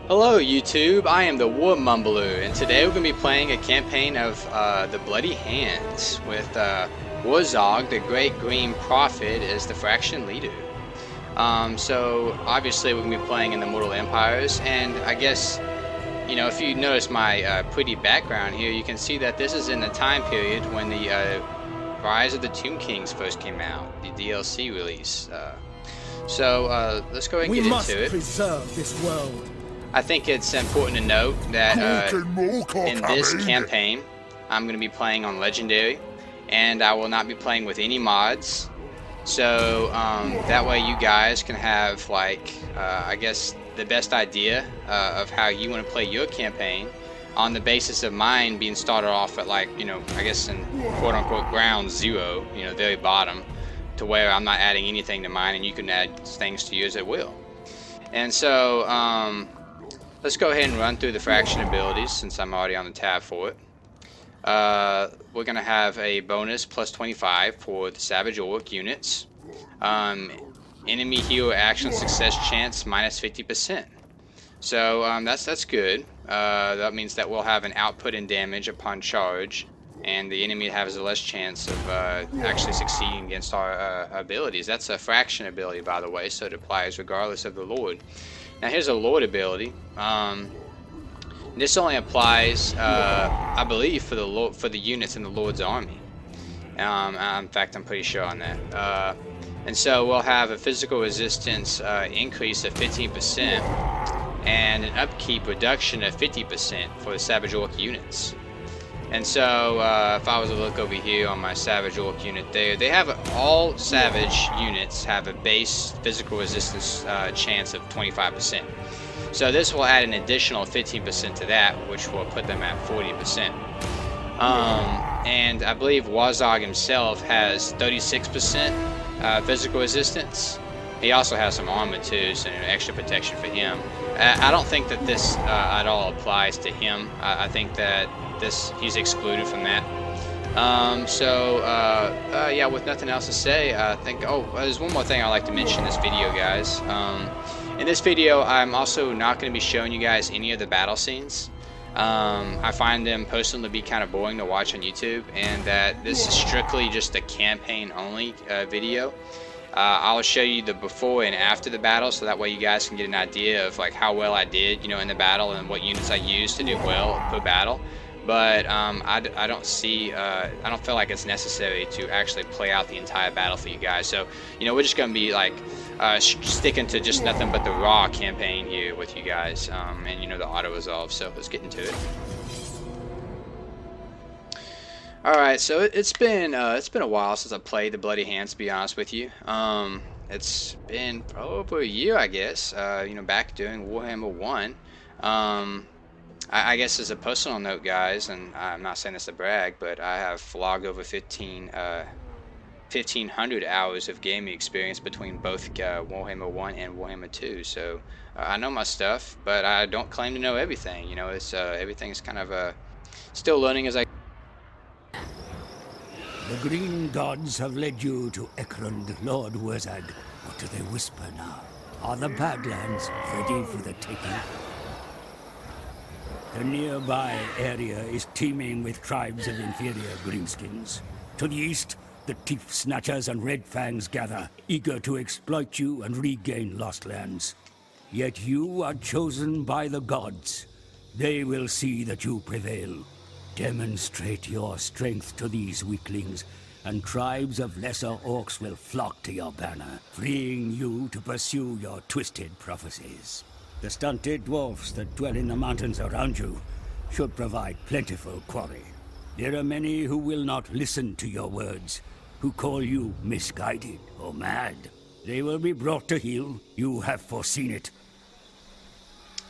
Hello YouTube, I am the War Mumbler, and today we're going to be playing a campaign of the Bloody Hands with Warzog, the Great Green Prophet, as the faction leader. So obviously we're going to be playing in the Mortal Empires, and I guess, you know, if you notice my pretty background here, you can see that this is in the time period when the Rise of the Tomb Kings first came out, the DLC release. So let's go ahead and get into it. We must preserve this world. I think it's important to note that in this campaign, I'm going to be playing on Legendary, and I will not be playing with any mods. So that way you guys can have, like, I guess, the best idea of how you want to play your campaign on the basis of mine being started off at, like, you know, I guess in quote-unquote ground zero, you know, very bottom, to where I'm not adding anything to mine and you can add things to yours at will. And so, let's go ahead and run through the faction abilities since I'm already on the tab for it. We're going to have a bonus plus 25 for the Savage Orc units. Enemy hero action success chance minus 50%. So that's good. That means that we'll have an output in damage upon charge, and the enemy has a less chance of actually succeeding against our abilities. That's a faction ability, by the way, so it applies regardless of the Lord. Now here's a Lord ability. This only applies, I believe, for the units in the Lord's army. In fact, I'm pretty sure on that. And so we'll have a physical resistance increase of 15% and an upkeep reduction of 50% for the Savage Orc units. And so if I was to look over here on my Savage Orc unit there, they have all Savage units have a base physical resistance chance of 25%. So this will add an additional 15% to that, which will put them at 40%. And I believe Warzog himself has 36% physical resistance. He also has some armor too, so extra protection for him. I don't think that this at all applies to him. I think that he's excluded from that. Yeah, with nothing else to say, I think, there's one more thing I'd like to mention in this video, guys. In this video, I'm also not going to be showing you guys any of the battle scenes. I find them personally to be kind of boring to watch on YouTube, and that this is strictly just a campaign only video. I'll show you the before and after the battle, so that way you guys can get an idea of, like, how well I did, you know, in the battle and what units I used to do well per battle. But I don't feel like it's necessary to actually play out the entire battle for you guys. So, you know, we're just going to be, like, sticking to just nothing but the raw campaign here with you guys, and, you know, the auto resolve. So let's get into it. Alright, so it's been a while since I played the Bloody Hands, to be honest with you. It's been over a year, I guess, you know, back during Warhammer 1. I guess as a personal note, guys, and I'm not saying this to brag, but I have logged over 1,500 hours of gaming experience between both Warhammer 1 and Warhammer 2. So I know my stuff, but I don't claim to know everything. You know, it's everything's kind of still learning as I. The green gods have led you to Ekrund, Lord Warzog. What do they whisper now? Are the Badlands ready for the taking? The nearby area is teeming with tribes of inferior greenskins. To the east, the Teeth Snatchers and Red Fangs gather, eager to exploit you and regain lost lands. Yet you are chosen by the gods. They will see that you prevail. Demonstrate your strength to these weaklings, and tribes of lesser orcs will flock to your banner, freeing you to pursue your twisted prophecies. The stunted dwarfs that dwell in the mountains around you should provide plentiful quarry. There are many who will not listen to your words, who call you misguided or mad. They will be brought to heel. You have foreseen it.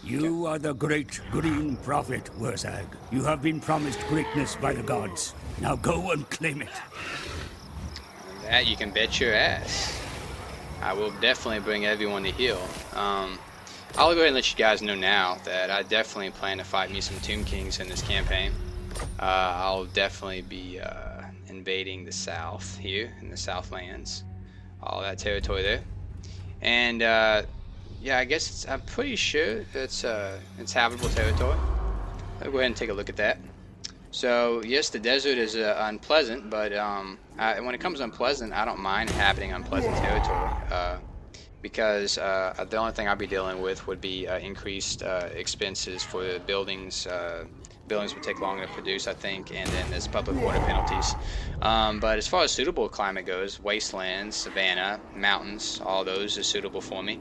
You are the great green prophet, Warzog. You have been promised greatness by the gods. Now go and claim it. That you can bet your ass. I will definitely bring everyone to heel. I'll go ahead and let you guys know now that I definitely plan to fight me some Tomb Kings in this campaign. I'll definitely be invading the south here, in the Southlands. All that territory there. And yeah, I guess I'm pretty sure it's habitable territory. I'll go ahead and take a look at that. So yes, the desert is unpleasant, but when it comes to unpleasant, I don't mind inhabiting unpleasant territory. Because the only thing I'd be dealing with would be increased expenses for buildings. Buildings would take longer to produce, I think, and then there's public water penalties. But as far as suitable climate goes, wastelands, savanna, mountains, all those are suitable for me.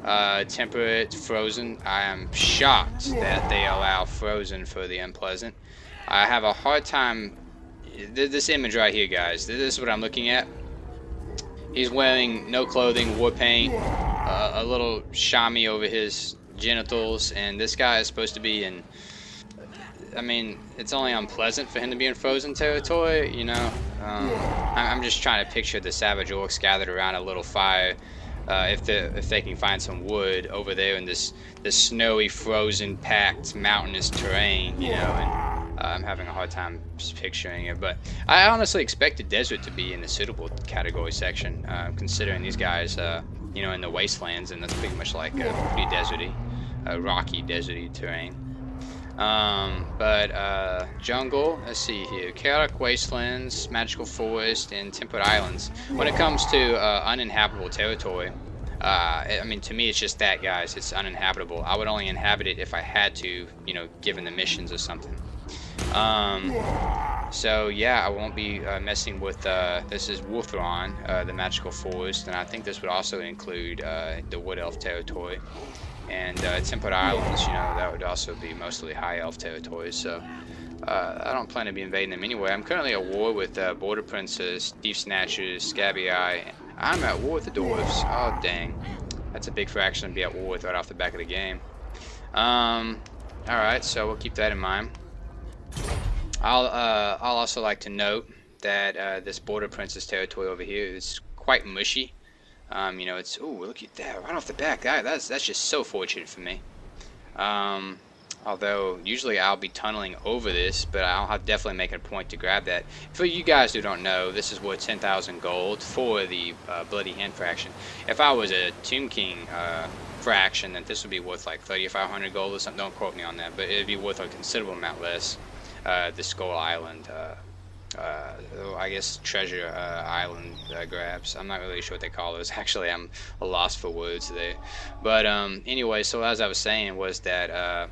Temperate, frozen, I am shocked that they allow frozen for the unpleasant. I have a hard time. This image right here, guys, this is what I'm looking at. He's wearing no clothing, war paint, a little chamois over his genitals, and this guy is supposed to be in... I mean, it's only unpleasant for him to be in frozen territory, you know? I'm just trying to picture the savage orcs gathered around a little fire, if they can find some wood over there in this snowy, frozen, packed, mountainous terrain, you know, and I'm having a hard time picturing it, but I honestly expect the desert to be in the suitable category section, considering these guys, you know, in the wastelands, and that's pretty much like pretty deserty, rocky, deserty terrain. Jungle, let's see here, chaotic wastelands, magical forest, and temperate islands. When it comes to uninhabitable territory, I mean, to me, it's just that, guys. It's uninhabitable. I would only inhabit it if I had to, you know, given the missions or something. So yeah, I won't be messing with, this is Wuthron, the magical forest, and I think this would also include the Wood Elf territory. And temperate islands, you know, that would also be mostly high elf territories, so I don't plan to be invading them anyway. I'm currently at war with Border Princes, Thief Snatchers, Scabby Eye. I'm at war with the Dwarves. Oh dang, that's a big fraction to be at war with right off the back of the game. Alright, so we'll keep that in mind. I'll also like to note that this Border Princes territory over here is quite mushy. You know, it's, ooh, look at that, right off the back. That's just so fortunate for me. Although, usually I'll be tunneling over this, but I'll definitely make it a point to grab that. For you guys who don't know, this is worth 10,000 gold for the Bloody Hand fraction. If I was a Tomb King fraction, then this would be worth like 3,500 gold or something. Don't quote me on that, but it'd be worth a considerable amount less. The Skull Island, I guess treasure island grabs. I'm not really sure what they call those. Actually, I'm a loss for words there. But anyway, so as I was saying was that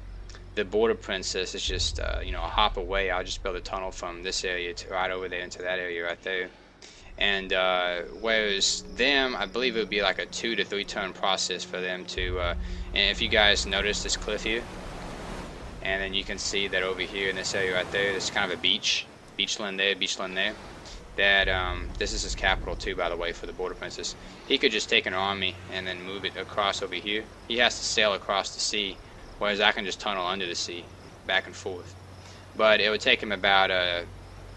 the Border Princess is just you know, a hop away. I'll just build a tunnel from this area to right over there into that area right there. And whereas them, I believe it would be like a 2 to 3 turn process for them to. And if you guys notice this cliff here, and then you can see that over here in this area right there, there's kind of a beachland there, that this is his capital too, by the way, for the Border Princess. He could just take an army and then move it across over here. He has to sail across the sea, whereas I can just tunnel under the sea, back and forth. But it would take him about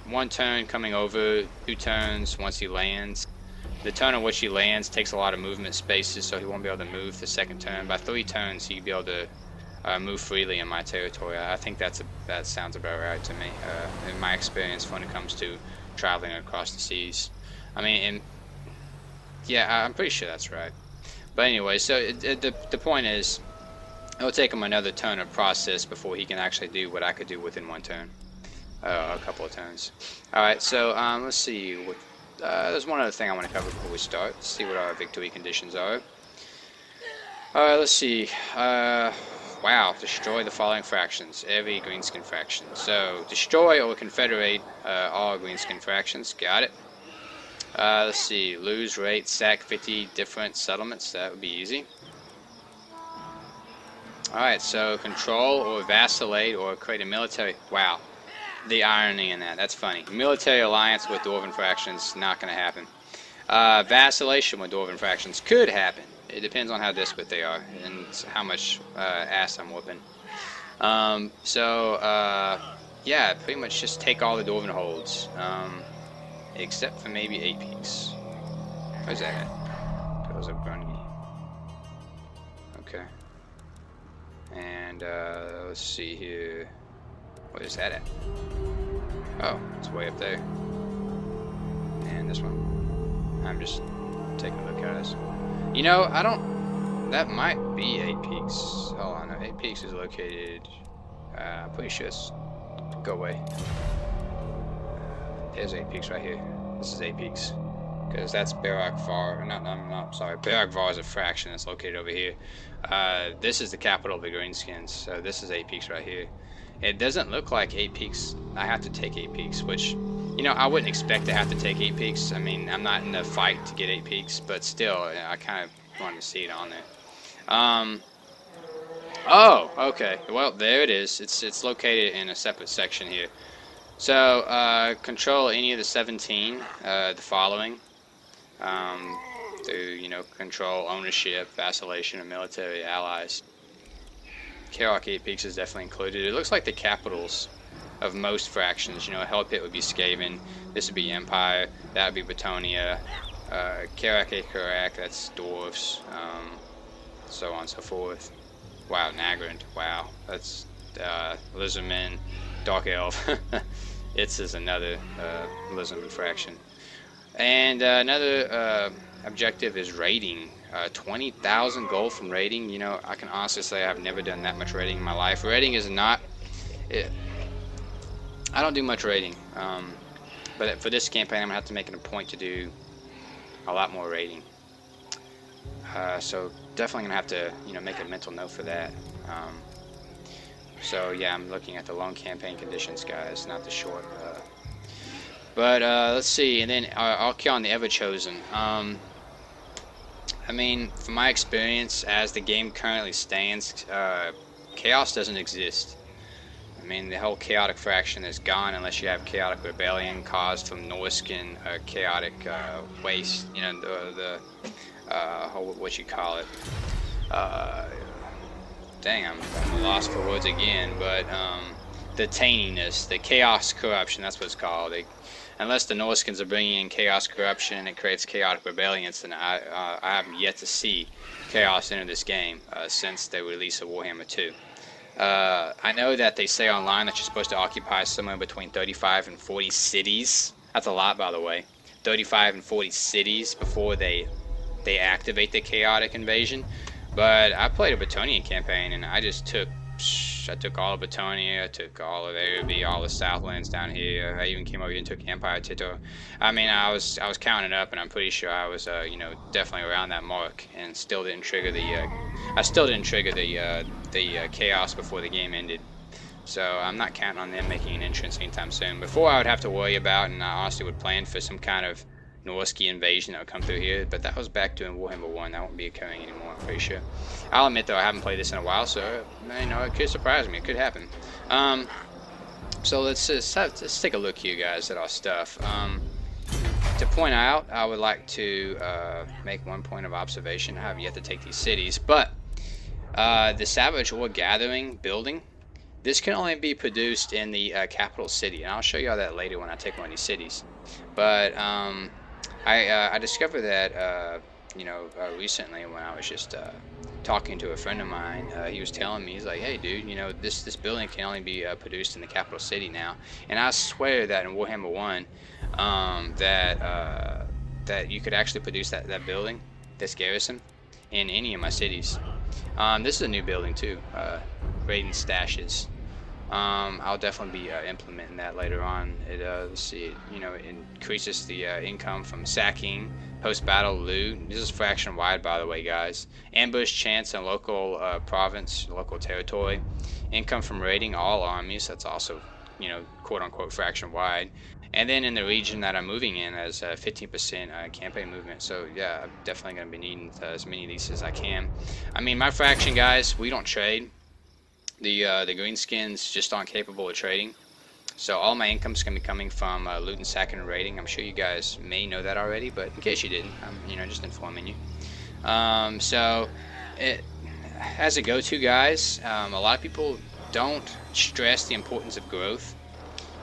1 turn coming over, 2 turns once he lands. The turn on which he lands takes a lot of movement spaces, so he won't be able to move the second turn. By 3 turns, he'd be able to move freely in my territory. I think that sounds about right to me, in my experience when it comes to traveling across the seas. I mean, yeah, I'm pretty sure that's right. But anyway, so the point is, it'll take him another turn of process before he can actually do what I could do within 1 turn, a couple of turns. All right, so let's see. There's one other thing I want to cover before we start. Let's see what our victory conditions are. All right, let's see. Wow, destroy the following fractions, every greenskin fraction. So, destroy or confederate all greenskin fractions, got it. Let's see, lose, rate, sack 50 different settlements, that would be easy. Alright, so control or vacillate or create a military, wow, the irony in that, that's funny. Military alliance with Dwarven fractions, not going to happen. Vacillation with Dwarven fractions could happen. It depends on how desperate they are and how much ass I'm whooping. Yeah, pretty much just take all the Dwarven holds, except for maybe 8 peaks. Where's that at? Goes up Grungy. Okay. And let's see here. Where's that at? Oh, it's way up there. And this one. I'm just taking a look, guys. You know, I don't That might be 8 Peaks. Hold on, no, 8 Peaks is located. Pretty sure it's. Go away. There's 8 Peaks right here. This is 8 Peaks. Because that's Barak Var. I'm sorry. Barak Var is a fraction that's located over here. This is the capital of the Greenskins. So this is 8 Peaks right here. It doesn't look like 8 Peaks. I have to take 8 Peaks, which, you know, I wouldn't expect to have to take 8 Peaks. I mean, I'm not in the fight to get 8 Peaks, but still, I kind of wanted to see it on there. Oh, okay. Well, there it is. It's located in a separate section here. So, control any of the 17, the following. To, you know, control ownership, vacillation, and military allies. Karak 8 Peaks is definitely included. It looks like the capitals of most fractions. You know, Hell Pit would be Skaven. This would be Empire. That would be Bretonia. Karak 8 Karak, that's Dwarves. So on and so forth. Wow, Nagrand. Wow. That's Lizardmen. Dark Elf. It's is another Lizardman fraction. And another objective is raiding. 20,000 gold from raiding. You know, I can honestly say I've never done that much raiding in my life. Raiding is not... I don't do much raiding. But for this campaign, I'm going to have to make it a point to do a lot more raiding. So definitely going to have to, you know, make a mental note for that. So yeah, I'm looking at the long campaign conditions, guys, not the short. But let's see, and then I'll key on the Ever-Chosen. I mean, from my experience, as the game currently stands, chaos doesn't exist. I mean, the whole chaotic fraction is gone unless you have chaotic rebellion caused from Norskin, chaotic waste. You know, the what you call it. Dang, I'm lost for words again. But the taininess, the chaos corruption, that's what it's called. Unless the Norskins are bringing in chaos corruption and it creates chaotic rebellions, then I have yet to see chaos enter this game since the release of Warhammer 2. I know that they say online that you're supposed to occupy somewhere between 35 and 40 cities. That's a lot, by the way. 35 and 40 cities before they activate the chaotic invasion. But I played a Bretonian campaign and I took all of Bretonia, I took all of Araby, all the Southlands down here. I even came over here and took Empire Tito. I mean, I was counting up, and I'm pretty sure I was, you know, definitely around that mark, and still didn't trigger the. I still didn't trigger the chaos before the game ended. So I'm not counting on them making an entrance anytime soon. Before I would have to worry about, and I honestly would plan for some kind of Norsky invasion that would come through here, but that was back during Warhammer 1. That won't be occurring anymore, I'm pretty sure. I'll admit though, I haven't played this in a while, so you know, it could surprise me. It could happen. So let's take a look here, guys, at our stuff. To point out, I would like to make one point of observation. I have yet to take these cities, but the Savage Ore Gathering building, this can only be produced in the capital city, and I'll show you all that later when I take one of these cities. But I discovered that you know, recently when I was just talking to a friend of mine, he was telling me, he's like, hey dude, you know, this building can only be produced in the capital city now. And I swear that in Warhammer 1 that you could actually produce that building, this garrison, in any of my cities. This is a new building too, raiding stashes. I'll definitely be implementing that later on. Let's see, you know, it increases the income from sacking, post-battle loot. This is fraction wide, by the way, guys. Ambush chance and local province, local territory. Income from raiding all armies. That's also, you know, quote-unquote fraction wide. And then in the region that I'm moving in, as 15% campaign movement. So yeah, I'm definitely going to be needing as many of these as I can. I mean, my fraction, guys, we don't trade. The greenskins just aren't capable of trading. So all my income's going to be coming from loot and sacking and raiding. I'm sure you guys may know that already, but in case you didn't, I'm, you know, just informing you. So as a go-to, guys, a lot of people don't stress the importance of growth.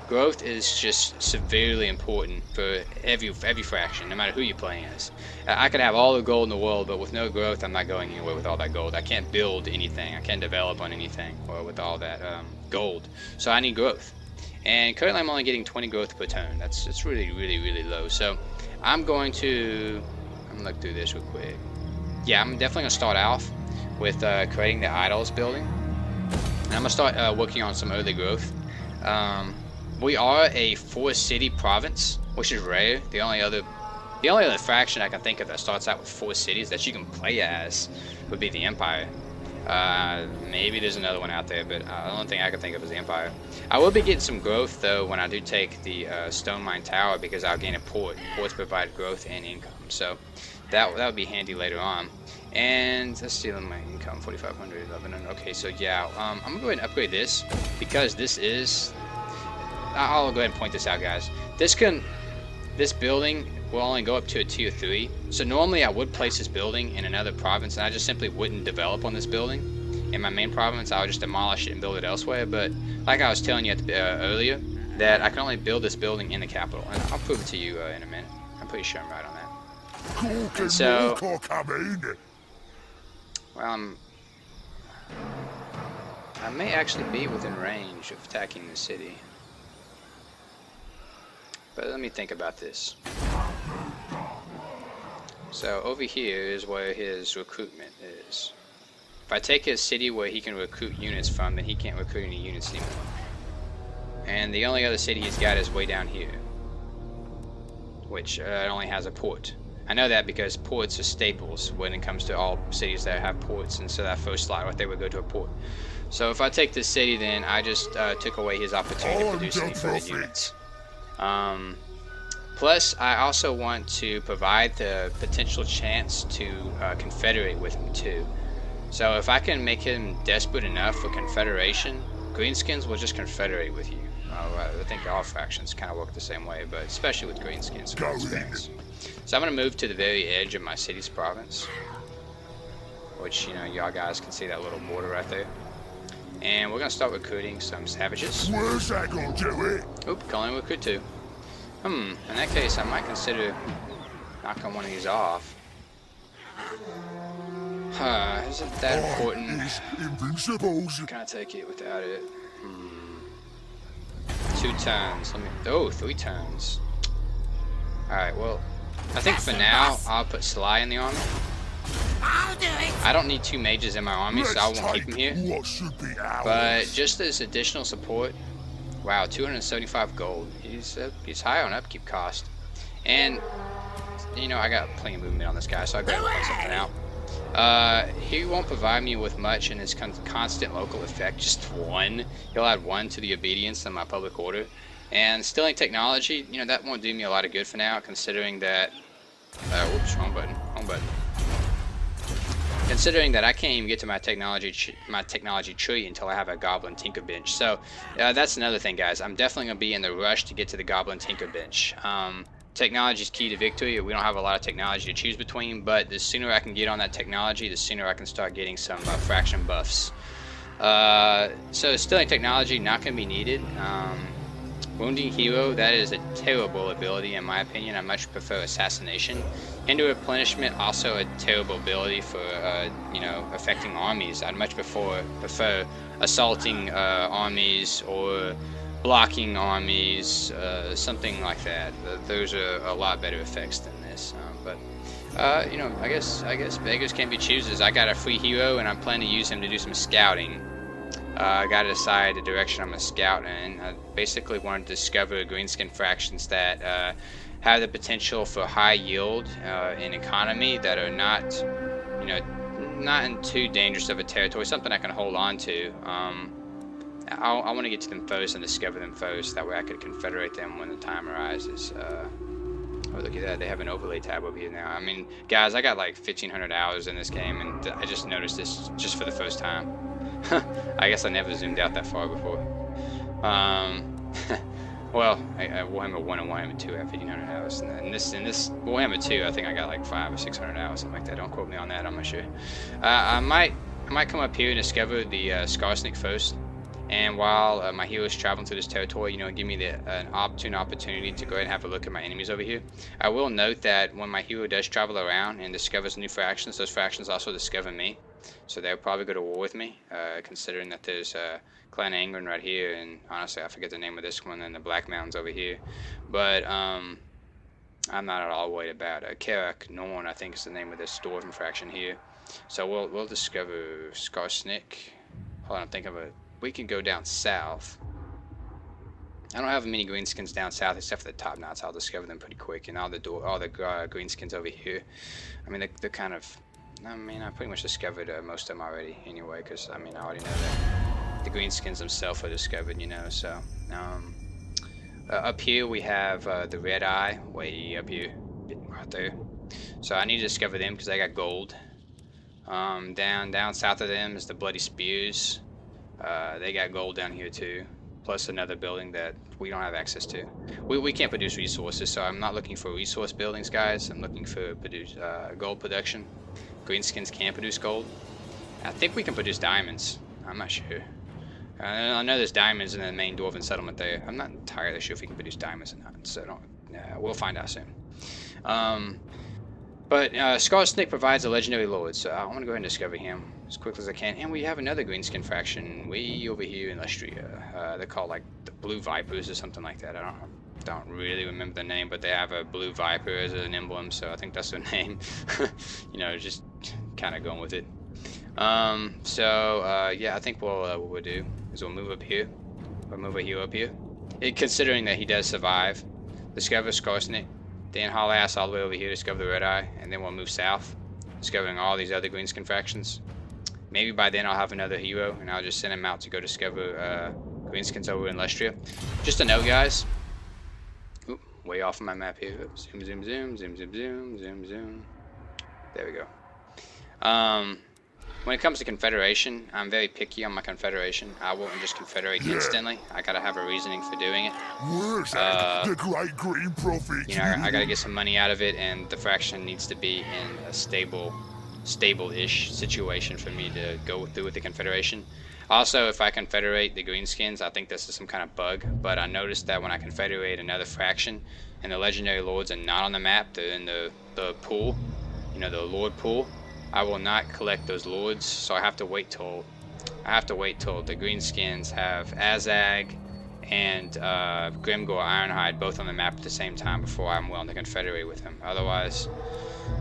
Growth is just severely important for every fraction, no matter who you're playing as. I could have all the gold in the world, but with no growth, I'm not going anywhere with all that gold. I can't build anything. I can't develop on anything with all that gold. So I need growth. And currently, I'm only getting 20 growth per turn. It's really, really, really low. So I'm going to look through this real quick. Yeah, I'm definitely going to start off with creating the idols building. And I'm gonna start working on some early growth. We are a 4-city province, which is rare. The only other faction I can think of that starts out with 4 cities that you can play as would be the Empire. Maybe there's another one out there, but the only thing I can think of is the Empire. I will be getting some growth though when I do take the Stone Mine Tower, because I'll gain a port. Ports provide growth and income, so that would be handy later on. And let's see, my income 4,500, 1,100. Okay, so yeah, I'm gonna go ahead and upgrade this, because this is. I'll go ahead and point this out, guys. This building will only go up to a tier 3. So normally I would place this building in another province, and I just simply wouldn't develop on this building. In my main province, I would just demolish it and build it elsewhere. But like I was telling you earlier, that I can only build this building in the capital, and I'll prove it to you in a minute. I'm pretty sure I'm right on that. And so, well, I may actually be within range of attacking the city. But let me think about this. So over here is where his recruitment is. If I take his city where he can recruit units from, then he can't recruit any units anymore. And the only other city he's got is way down here, which only has a port. I know that because ports are staples when it comes to all cities that have ports, and so that first slot right there would go to a port. So if I take this city, then I just took away his opportunity to produce any further units. Plus, I also want to provide the potential chance to confederate with him too. So if I can make him desperate enough for confederation, greenskins will just confederate with you. I think all factions kind of work the same way, but especially with greenskins. So I'm going to move to the very edge of my city's province, which, you know, y'all guys can see that little border right there. And we're going to start recruiting some savages. Where's that gonna do it? Oop, calling recruit 2. In that case, I might consider knocking one of these off. Isn't that important? Invincibles. Can I take it without it? 2 turns. Oh, 3 turns. Alright, well, I think for now, I'll put Sly in the army. I don't need 2 mages in my army, so I won't keep him here. But just as additional support, wow, 275 gold. He's high on upkeep cost. And, you know, I got plenty of movement on this guy, so I'll go ahead and point something out. He won't provide me with much in his constant local effect, just 1. He'll add 1 to the obedience in my public order. And stealing technology, you know, that won't do me a lot of good for now, considering that... Oops, wrong button. Considering that I can't even get to my technology tree until I have a Goblin Tinker Bench. So that's another thing, guys. I'm definitely going to be in the rush to get to the Goblin Tinker Bench. Technology is key to victory. We don't have a lot of technology to choose between, but the sooner I can get on that technology, the sooner I can start getting some fraction buffs. So stealing technology, not going to be needed. Wounding Hero, that is a terrible ability in my opinion. I much prefer Assassination. Hindu Replenishment, also a terrible ability for you know, affecting armies. I'd much prefer assaulting armies or blocking armies, something like that. Those are a lot better effects than this. But you know, I guess beggars can't be choosers. I got a free hero, and I'm planning to use him to do some scouting. I got to decide the direction I'm going to scout in. I basically wanted to discover greenskin fractions that have the potential for high yield in economy, that are not, you know, not in too dangerous of a territory, something I can hold on to. I want to get to them first and discover them first. That way I could confederate them when the time arises. Oh, look at that. They have an overlay tab over here now. I mean, guys, I got like 1,500 hours in this game, and I just noticed this just for the first time. I guess I never zoomed out that far before. Well, Warhammer 1 and Warhammer 2 have 1,500 hours, and in this Warhammer 2, I think I got like 500 or 600 hours, something like that. Don't quote me on that. I'm not sure. I might come up here and discover the Skarsnik first. And while my heroes traveling through this territory, you know, give me an opportunity to go ahead and have a look at my enemies over here. I will note that when my hero does travel around and discovers new fractions, those fractions also discover me. So they'll probably go to war with me, considering that there's Clan Angren right here, and honestly, I forget the name of this one, and the Black Mountains over here. But I'm not at all worried about Karak Norn, I think is the name of this dwarven fraction here. So we'll discover Skarsnik. Hold on, I'm thinking of a. We can go down south. I don't have many greenskins down south except for the top knots. I'll discover them pretty quick, and all the greenskins over here. I mean, they're kind of. I mean, I pretty much discovered most of them already anyway, because I mean, I already know that the greenskins themselves are discovered, you know. So up here we have the red eye, way up here, right there. So I need to discover them because they got gold. Down south of them is the bloody spears. They got gold down here too, plus another building that we don't have access to. We can't produce resources, so I'm not looking for resource buildings, guys. I'm looking for gold production. Greenskins can produce gold. I think we can produce diamonds. I'm not sure. I know there's diamonds in the main dwarven settlement there. I'm not entirely sure if we can produce diamonds or not, so we'll find out soon. But Skarsnik provides a legendary lord, so I want to go ahead and discover him as quickly as I can. And we have another greenskin faction way over here in Lustria. They're called like the Blue Vipers or something like that. I don't really remember the name, but they have a blue viper as an emblem, so I think that's their name. You know, just kind of going with it. Yeah, I think what we'll do is we'll move up here, or move a hero up here. Considering that he does survive, discover Skarsnik, then haul ass all the way over here, discover the red eye, and then we'll move south, discovering all these other greenskin factions. Maybe by then I'll have another hero, and I'll just send him out to go discover greenskins over in Lustria. Just a note, guys. Oop, way off of my map here. Oops, zoom, zoom, zoom, zoom, zoom, zoom, zoom, zoom. There we go. When it comes to Confederation, I'm very picky on my Confederation. I won't just Confederate instantly. I gotta have a reasoning for doing it. The great green prophet. You know, I gotta get some money out of it, and the faction needs to be in a stable-ish situation for me to go through with the Confederation. Also, if I Confederate the greenskins, I think this is some kind of bug, but I noticed that when I Confederate another faction, and the legendary lords are not on the map, they're in the pool, you know, the lord pool, I will not collect those lords, so I have to wait till the greenskins have Azag and Grimgor Ironhide both on the map at the same time before I'm willing to Confederate with them. Otherwise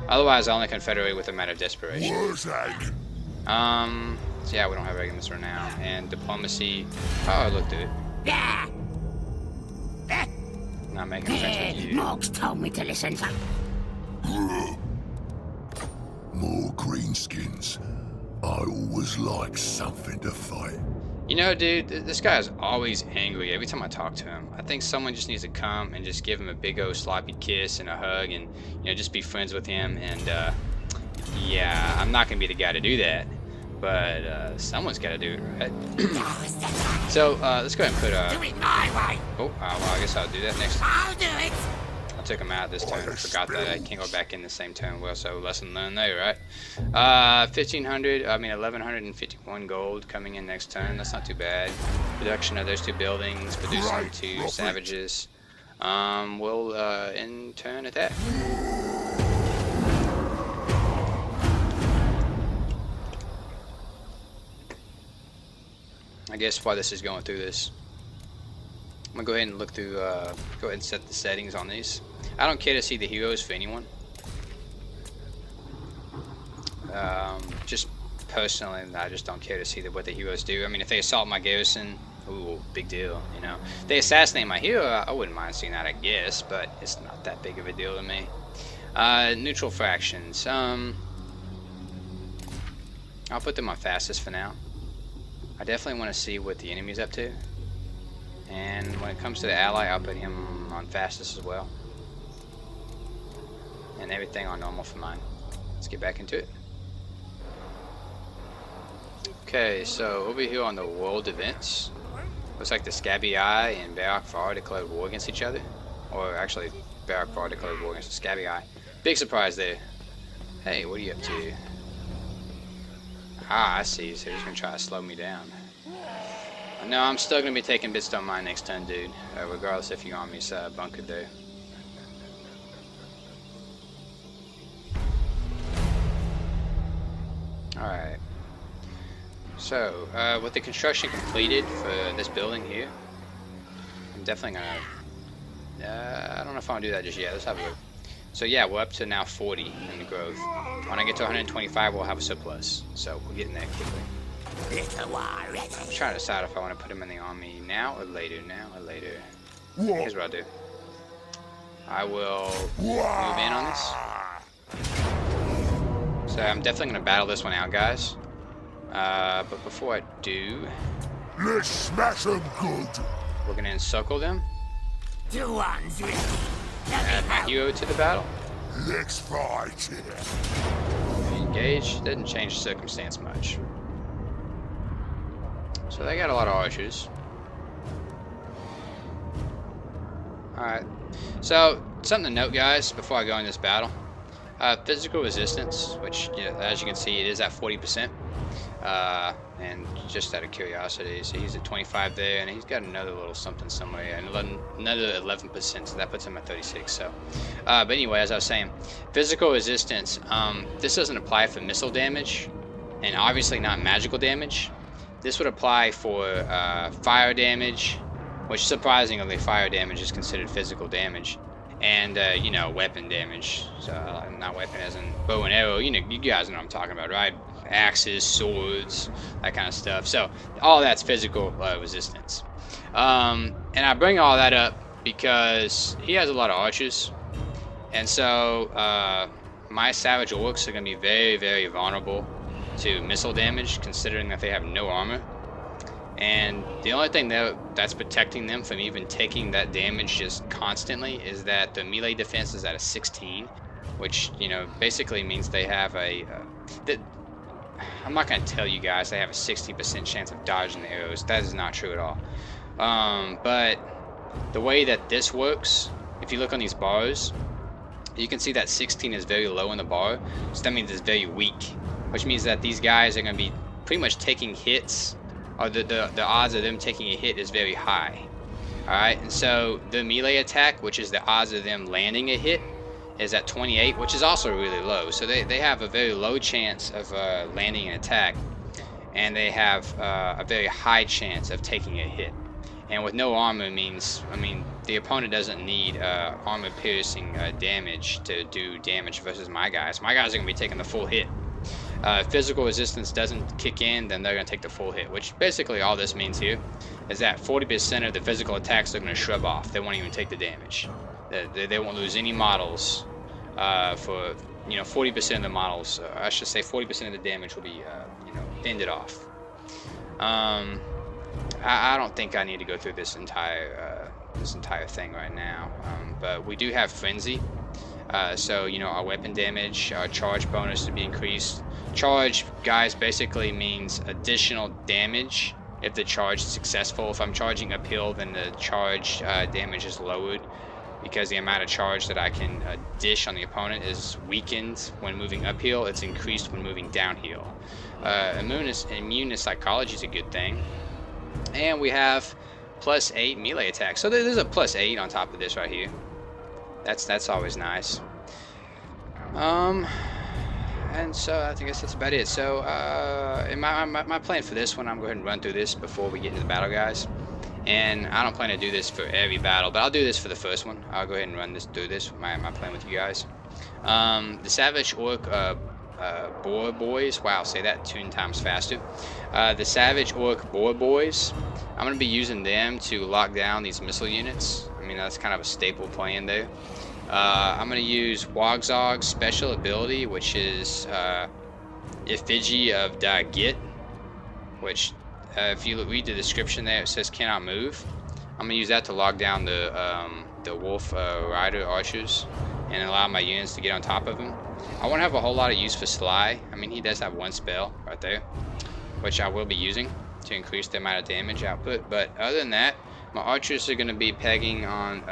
I only Confederate with them out of desperation. So yeah, we don't have arguments right now. And diplomacy. Oh, I looked at it. Not making friends with you. Morgs told me to listen to. More greenskins. I always like something to fight. You know, dude, this guy is always angry every time I talk to him. I think someone just needs to come and just give him a big old sloppy kiss and a hug and, you know, just be friends with him. And, yeah, I'm not going to be the guy to do that. But, someone's got to do it, right? So, let's go ahead and put, Do it my way. Oh, well, I guess I'll do that next time. I'll do it. I took him out this turn. I forgot that I can't go back in the same turn. Well, so lesson learned there, right? 1151 gold coming in next turn. That's not too bad. Production of those two buildings, producing two savages. We'll end turn at that. I guess while this is going through this, I'm gonna go ahead and look through, go ahead and set the settings on these. I don't care to see the heroes for anyone. Just personally, I just don't care to see what the heroes do. I mean, if they assault my garrison, ooh, big deal, you know. If they assassinate my hero, I wouldn't mind seeing that, I guess, but it's not that big of a deal to me. Neutral fractions. I'll put them on fastest for now. I definitely want to see what the enemy's up to. And when it comes to the ally, I'll put him on fastest as well. And everything on normal for mine. Let's get back into it. Okay, so over here on the world events, looks like the Scabby Eye and Barak Var declared war against each other. Or actually, Barak Var declared war against the Scabby Eye. Big surprise there. Hey, what are you up to? Ah, I see. So he's gonna try to slow me down. No, I'm still gonna be taking Bitstone Mine next turn, dude. Regardless if your army's bunkered there. Alright. So, with the construction completed for this building here, I'm definitely gonna... I don't know if I want to do that just yet. Let's have a look. So yeah, we're up to now 40 in the growth. When I get to 125, we'll have a surplus. So we're getting there quickly. I'm trying to decide if I want to put him in the army now or later. Now or later. Here's what I'll do. I will move in on this. So I'm definitely going to battle this one out, guys. But before I do, let's smash them good. We're going to encircle them. Add my hero to the battle. Let's fight it. Engage. Doesn't change the circumstance much. So they got a lot of archers. Alright. So, something to note, guys, before I go in this battle. Physical resistance, which, as you can see, it is at 40%. And just out of curiosity, so he's at 25 there, and he's got another little something somewhere, and another 11%, so that puts him at 36. So, but anyway, as I was saying, physical resistance. This doesn't apply for missile damage, and obviously not magical damage. This would apply for fire damage, which surprisingly, fire damage is considered physical damage, and you know, weapon damage. So, not weapon as in bow and arrow. You guys know what I'm talking about, right? Axes, swords, that kind of stuff. So all that's physical resistance. And I bring all that up because he has a lot of archers, and so my savage orcs are going to be very, very vulnerable to missile damage, considering that they have no armor. And the only thing that's protecting them from even taking that damage just constantly is that the melee defense is at a 16, which, you know, basically means they have I'm not going to tell you guys they have a 60% chance of dodging the arrows. That is not true at all. But the way that this works, if you look on these bars, you can see that 16 is very low in the bar. So that means it's very weak, which means that these guys are going to be pretty much taking hits, or the odds of them taking a hit is very high. Alright, and so the melee attack, which is the odds of them landing a hit, is at 28, which is also really low. So they have a very low chance of landing an attack, and they have a very high chance of taking a hit. And with no armor means, I mean, the opponent doesn't need armor-piercing damage to do damage versus my guys. My guys are going to be taking the full hit. If physical resistance doesn't kick in, then they're going to take the full hit, which basically all this means here is that 40% of the physical attacks are going to shrub off. They won't even take the damage. They won't lose any models for, you know, 40% of the models. I should say 40% of the damage will be, you know, fended off. I don't think I need to go through this entire thing right now, but we do have frenzy. So, you know, our weapon damage, our charge bonus to be increased. Charge, guys, basically means additional damage if the charge is successful. If I'm charging uphill, then the charge damage is lowered, because the amount of charge that I can dish on the opponent is weakened when moving uphill. It's increased when moving downhill. Immune to psychology is a good thing. And we have +8 melee attack. So there's a +8 on top of this right here. That's always nice. And so I guess that's about it. So in my plan for this one, I'm going to go ahead and run through this before we get into the battle, guys. And I don't plan to do this for every battle, but I'll do this for the first one. I'll go ahead and run through this, my plan with you guys. The Savage Orc Boar Boys. Wow, say that 2 times faster. The Savage Orc Boar Boys. I'm going to be using them to lock down these missile units. I mean, that's kind of a staple plan there. I'm going to use Wogzog's special ability, which is Effigy of Da-Git, which, if you read the description there, it says cannot move. I'm going to use that to lock down the Wolf Rider archers and allow my units to get on top of him. I won't have a whole lot of use for Sly. I mean, he does have 1 spell right there, which I will be using to increase the amount of damage output. But other than that, my archers are going to be pegging on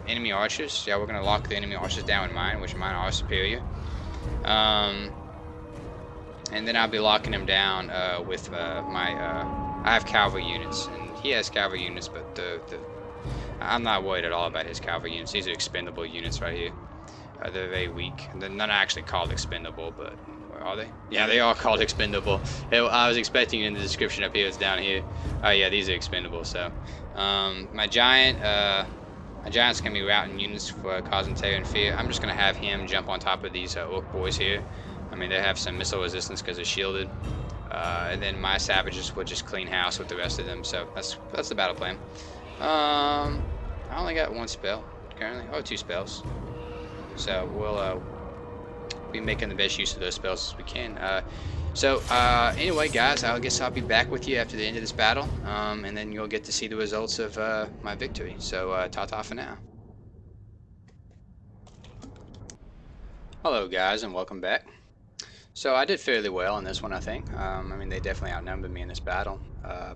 enemy archers. Yeah, we're going to lock the enemy archers down in mine, which mine are superior. And then I'll be locking him down with I have cavalry units, and he has cavalry units, but I'm not worried at all about his cavalry units. These are expendable units right here. They're very weak. They're not actually called expendable, but are they? Yeah, they are called expendable. I was expecting in the description up here, it's down here. Oh yeah, these are expendable. So my giant, I A giant's gonna be routing units for causing terror and fear. I'm just gonna have him jump on top of these orc boys here. I mean, they have some missile resistance because they're shielded. And then my savages will just clean house with the rest of them. So that's the battle plan. I only got one spell currently. Oh, 2 spells. So we'll be making the best use of those spells as we can. Anyway, guys, I guess I'll be back with you after the end of this battle, and then you'll get to see the results of my victory. So, ta-ta for now. Hello, guys, and welcome back. So I did fairly well in this one, I think. I mean, they definitely outnumbered me in this battle,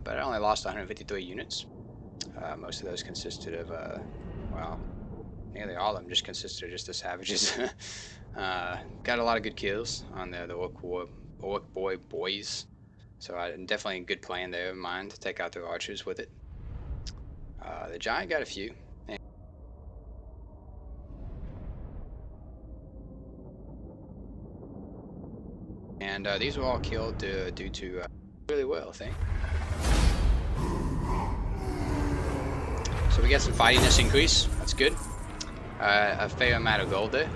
but I only lost 153 units. Most of those consisted of, well, nearly all of them just consisted of just the savages. Got a lot of good kills on the orc boys. So definitely a good plan there of mine to take out their archers with it. The giant got a few. And these were all killed due to really well, I think. So we got some fightiness increase. That's good. A fair amount of gold there.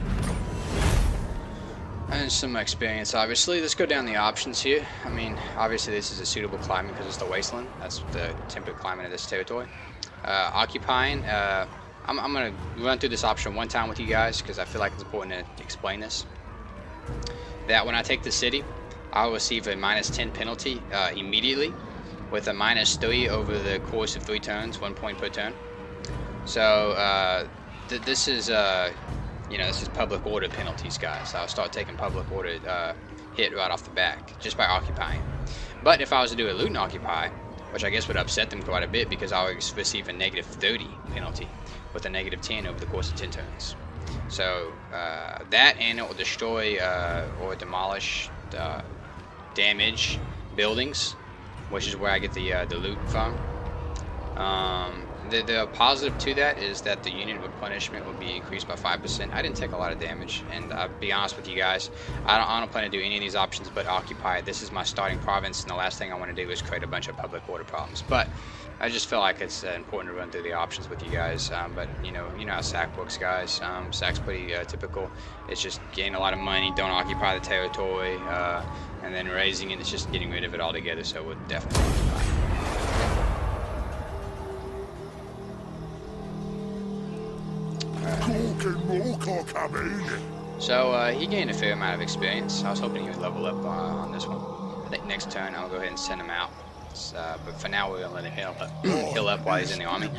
And some experience, obviously. Let's go down the options here. I mean, obviously this is a suitable climate because it's the wasteland. That's the temperate climate of this territory. Occupying. I'm going to run through this option one time with you guys because I feel like it's important to explain this. That when I take the city, I'll receive a -10 penalty immediately with a -3 over the course of 3 turns, 1 point per turn. So this is you know, this is public order penalties, guys. I'll start taking public order hit right off the back just by occupying. But if I was to do a loot and occupy, which I guess would upset them quite a bit because I'll receive a -30 penalty with a -10 over the course of 10 turns. So that, and it will destroy or demolish, damage buildings, which is where I get the loot from. The positive to that is that the unit replenishment will be increased by 5%. I didn't take a lot of damage, and I'll be honest with you guys, I don't plan to do any of these options but occupy. This is my starting province, and the last thing I want to do is create a bunch of public order problems. But I just feel like it's important to run through the options with you guys. But you know how SAC works, guys. SAC's pretty typical. It's just gain a lot of money, don't occupy the territory, and then raising it, it's just getting rid of it altogether. So we'll definitely occupy. So he gained a fair amount of experience. I was hoping he would level up on this one. I think next turn I'll go ahead and send him out. But for now we're gonna let him heal up while he's in the army.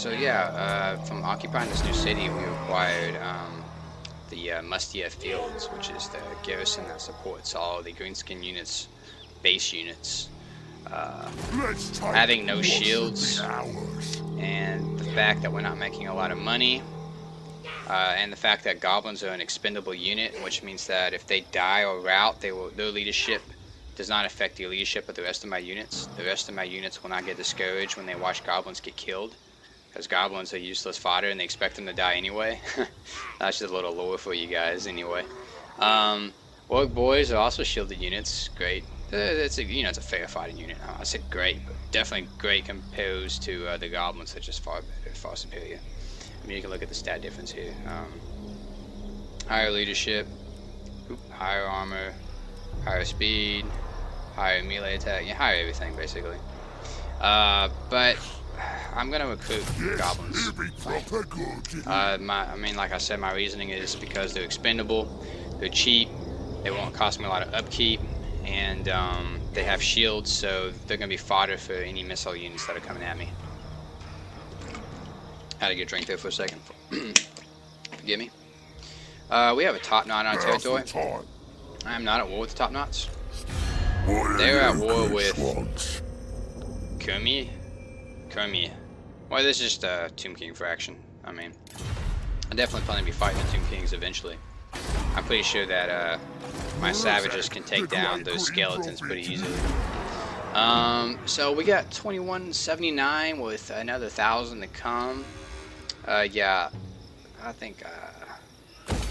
So yeah, from occupying this new city, we acquired the Mustia Fields, which is the garrison that supports all the greenskin units, base units. Having no shields, and the fact that we're not making a lot of money, and the fact that goblins are an expendable unit, which means that if they die or rout, their leadership does not affect the leadership of the rest of my units. The rest of my units will not get discouraged when they watch goblins get killed, because goblins are useless fodder and they expect them to die anyway. That's just a little lore for you guys anyway. Orc boys are also shielded units. Great. It's a fair fighting unit. I said great, but definitely great compared to the goblins, which is far better, far superior. I mean, you can look at the stat difference here. Higher leadership, higher armor, higher speed, higher melee attack, yeah, higher everything basically. But I'm gonna recruit goblins. I mean, like I said, my reasoning is because they're expendable, they're cheap, they won't cost me a lot of upkeep, and they have shields, so they're going to be fodder for any missile units that are coming at me. Had to get a drink there for a second. Forgive me. We have a top knot on our territory. I am not at war with the top knots. They're at war with Kermie. Well, this is just a Tomb King fraction. I mean, I definitely plan to be fighting the Tomb Kings eventually. I'm pretty sure that my savages can take down those skeletons pretty easily. So we got 2179 with another 1,000 to come. Yeah, I think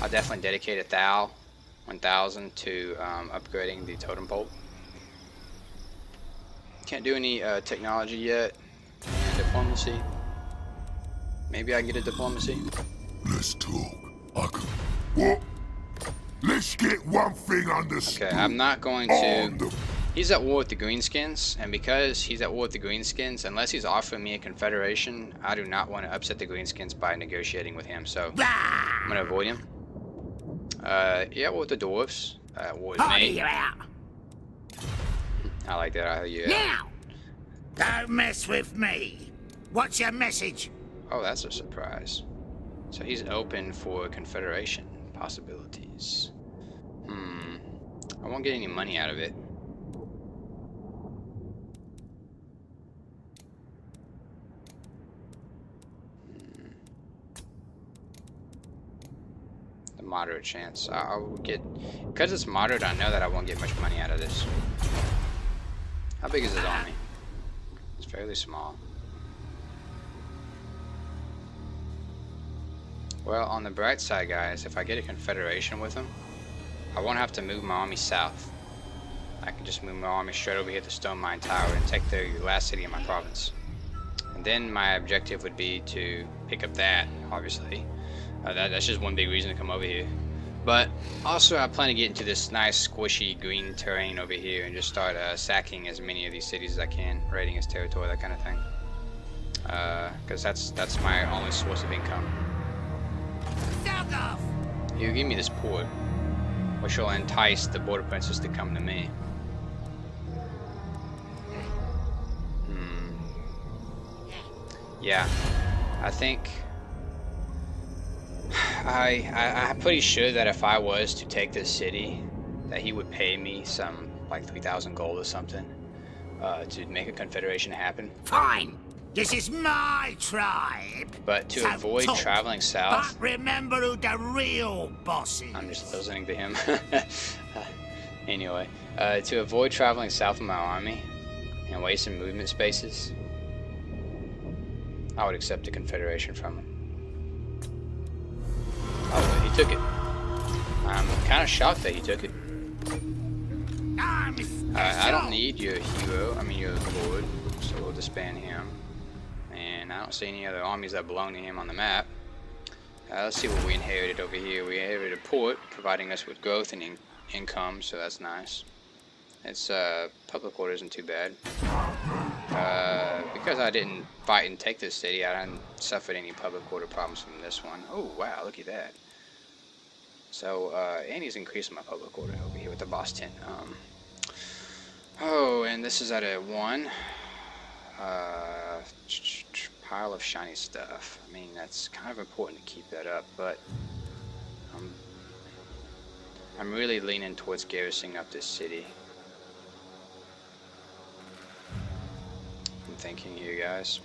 I'll definitely dedicate 1,000 to upgrading the totem pole. Can't do any technology yet, and diplomacy. Maybe I can get a diplomacy. Let's talk. What? Let's get one thing understood. Okay, I'm not going to... He's at war with the Greenskins, and because he's at war with the Greenskins, unless he's offering me a confederation, I do not want to upset the Greenskins by negotiating with him, so I'm going to avoid him. Yeah, war with the Dwarves. War with me. You out. I like that. I hear you. Now! Don't mess with me. What's your message? Oh, that's a surprise. So he's open for confederation possibilities. I won't get any money out of it. The moderate chance. I will get... Because it's moderate, I know that I won't get much money out of this. How big is his army? It's fairly small. Well, on the bright side, guys, if I get a confederation with them, I won't have to move my army south. I can just move my army straight over here to Stone Mine Tower and take the last city in my province. And then my objective would be to pick up that, obviously. That's just one big reason to come over here. But also I plan to get into this nice squishy green terrain over here and just start sacking as many of these cities as I can, raiding as territory, that kind of thing. Because that's my only source of income. You give me this port, which will entice the border princes to come to me. Yeah, I think I'm pretty sure that if I was to take this city, that he would pay me some like 3,000 gold or something to make a confederation happen. Fine. This is my tribe. But to avoid traveling south... But remember who the real boss is. I'm just listening to him. Anyway, to avoid traveling south with my army and wasting movement spaces, I would accept a confederation from him. Oh, he took it. I'm kind of shocked that he took it. I don't need your hero, your lord, so we'll disband him. And I don't see any other armies that belong to him on the map. Let's see what we inherited over here. We inherited a port, providing us with growth and income, so that's nice. It's public order isn't too bad. Because I didn't fight and take this city, I haven't suffered any public order problems from this one. Oh wow, look at that. So and he's increasing my public order over here with the boss tent. Oh, and this is at a 1. Pile of shiny stuff. That's kind of important to keep that up, but I'm really leaning towards garrisoning up this city. I'm thinking here, guys.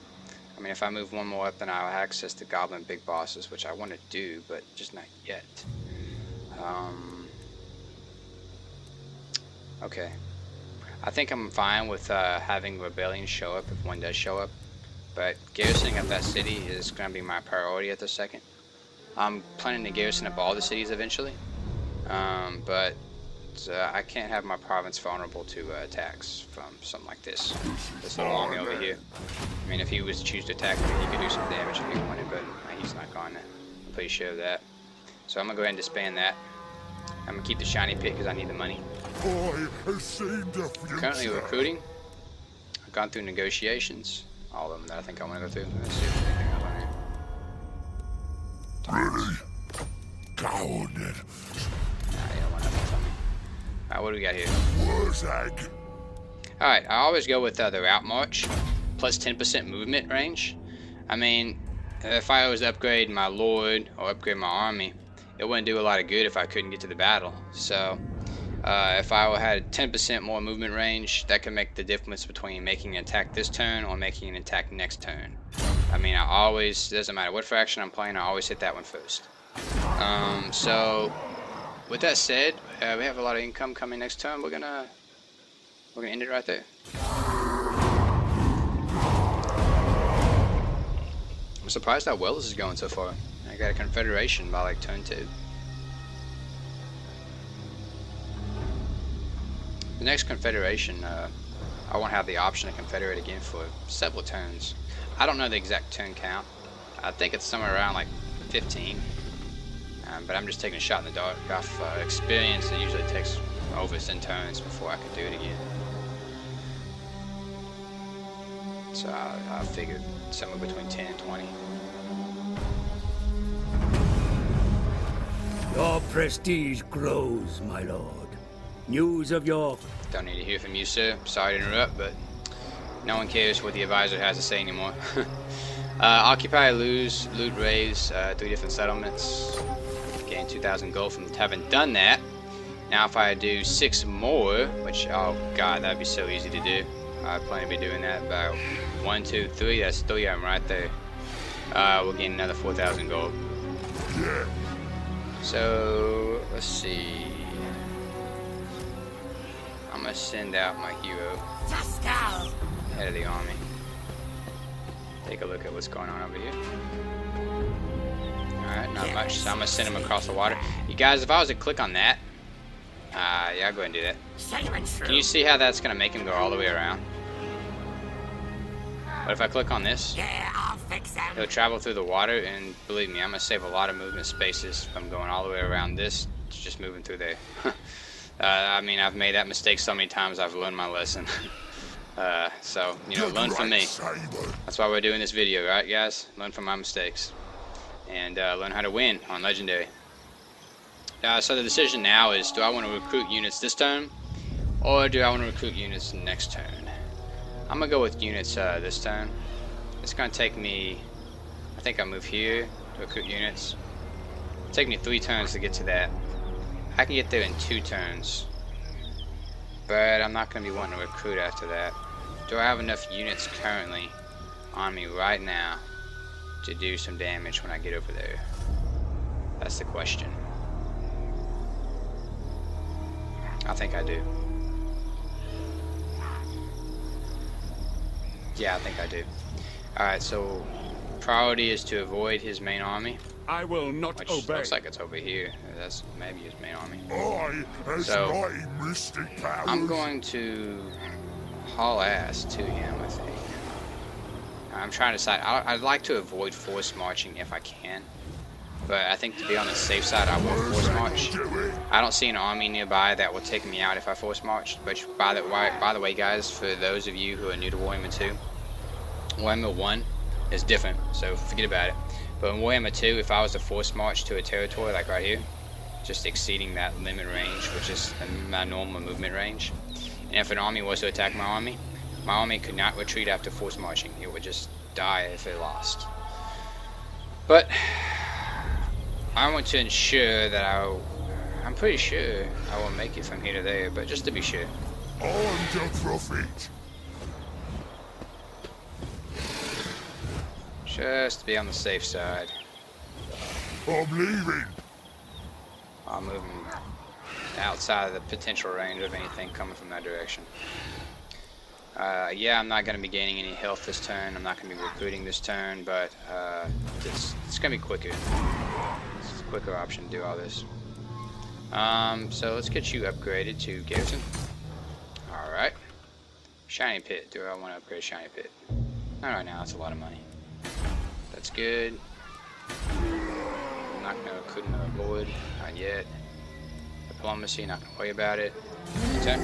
If I move one more up, then I'll access the goblin big bosses, which I want to do, but just not yet. Okay. I think I'm fine with having rebellion show up if one does show up, but garrisoning up that city is going to be my priority at the second. I'm planning to garrison up all the cities eventually, but I can't have my province vulnerable to attacks from something like this little army over here. If he was to choose to attack me, he could do some damage if he wanted, but he's not going to. I'm pretty sure of that. So I'm going to go ahead and disband that. I'm going to keep the shiny pit because I need the money. I have seen the future. Currently recruiting. I've gone through negotiations. All of them that I think I want to go through. Let's see if there's anything else on here. Really? Go on then. Nah, you don't want nothing from me. Alright, what do we got here? Wurzag. Alright, I always go with the route march. Plus 10% movement range. If I was to upgrade my lord or upgrade my army, it wouldn't do a lot of good if I couldn't get to the battle. So if I had 10% more movement range, that could make the difference between making an attack this turn or making an attack next turn. I always, doesn't matter what faction I'm playing, I always hit that one first. So with that said, we have a lot of income coming next turn. We're gonna end it right there. I'm surprised how well this is going so far. I got a confederation by like turn 2. The next confederation, I won't have the option to confederate again for several turns. I don't know the exact turn count. I think it's somewhere around like 15. But I'm just taking a shot in the dark. Off experience, it usually takes over 10 turns before I can do it again. So I figured somewhere between 10 and 20. Your prestige grows, my lord. News of your... Don't need to hear from you, sir. Sorry to interrupt, but no one cares what the advisor has to say anymore. Occupy, lose, loot, raise, 3 different settlements. Gain 2,000 gold from having done that. Now if I do 6 more, which, oh god, that'd be so easy to do. I plan to be doing that about 1, 2, 3. That's 3 of them right there. We'll gain another 4,000 gold. Yeah. So let's see. I'm gonna send out my hero head of the army. Take a look at what's going on over here. Alright, not much. So I'm gonna send him across the water. You guys, if I was to click on that, yeah, I'll go ahead and do that. Can you see how that's gonna make him go all the way around? But if I click on this, Yeah, I'll fix them. he'll travel through the water, and believe me, I'm gonna save a lot of movement spaces from going all the way around this to just moving through there. I mean, I've made that mistake so many times. I've learned my lesson. So you know, learn from me. That's why we're doing this video, right, guys? Learn from my mistakes and learn how to win on Legendary. So the decision now is: do I want to recruit units this turn, or do I want to recruit units next turn? I'm gonna go with units this turn. It's gonna take me, I think I move here to recruit units. It'll take me 3 turns to get to that. I can get there in 2 turns, but I'm not gonna be wanting to recruit after that. Do I have enough units currently on me right now to do some damage when I get over there? That's the question. I think I do. Yeah, I think I do. Alright, so priority is to avoid his main army. I will not Which obey. looks like it's over here. That's maybe his main army. I, as So, my mystic powers. I'm going to haul ass to him, I think. I'm trying to decide. I'd like to avoid force marching if I can. But I think to be on the safe side, I will force march. I don't see an army nearby that will take me out if I force march. But by the way, guys, for those of you who are new to Warhammer 2, Warhammer 1 is different, so forget about it. But in Warhammer 2, if I was to force march to a territory like right here, just exceeding that limit range, which is my normal movement range, and if an army was to attack my army could not retreat after force marching. It would just die if it lost. But I want to ensure that I'm pretty sure I will make it from here to there, but just to be sure. On the profit. Just to be on the safe side. I'm leaving. I'm moving outside of the potential range of anything coming from that direction. Yeah, I'm not going to be gaining any health this turn. I'm not going to be recruiting this turn, but it's going to be quicker. It's a quicker option to do all this. So let's get you upgraded to Garrison. Alright. Shiny Pit. Do I want to upgrade Shiny Pit? Not right now, that's a lot of money. That's good. I'm not going to recruit another Lord. Not yet. Diplomacy, not going to worry about it. Okay.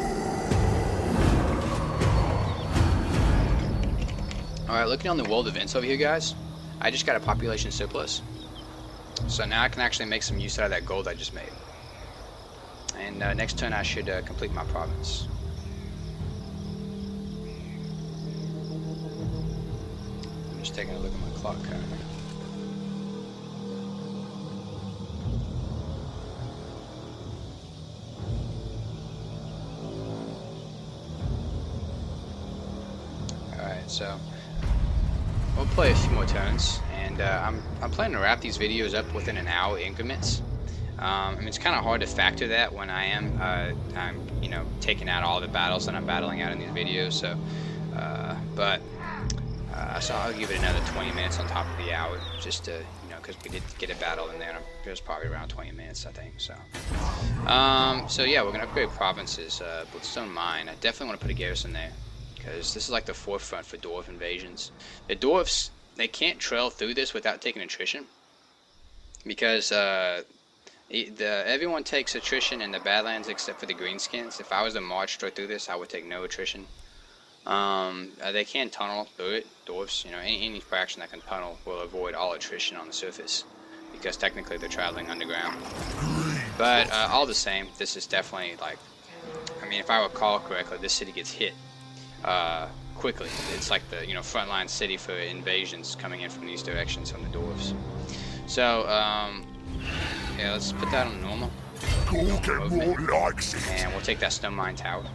Alright, looking on the world events over here, guys, I just got a population surplus. So now I can actually make some use out of that gold I just made. And next turn I should complete my province. I'm just taking a look at my clock currently. Alright, so we'll play a few more turns, and I'm planning to wrap these videos up within an hour increments. I mean, it's kind of hard to factor that when I'm you know, taking out all the battles that I'm battling out in these videos. So, so I'll give it another 20 minutes on top of the hour, just to, you know, because we did get a battle in there. And it was probably around 20 minutes, I think. So, so yeah, we're gonna upgrade provinces. Bloodstone Mine. I definitely want to put a garrison there, because this is like the forefront for dwarf invasions. The dwarfs, they can't trail through this without taking attrition, because everyone takes attrition in the Badlands except for the Greenskins. If I was to march straight through this, I would take no attrition. They can tunnel through it. Dwarves, you know, any faction that can tunnel will avoid all attrition on the surface, because technically they're traveling underground. But all the same, this is definitely like, I mean, if I recall correctly, this city gets hit quickly. It's like the, you know, frontline city for invasions coming in from these directions from the dwarves. So yeah, let's put that on normal. And we'll take that stone mine tower.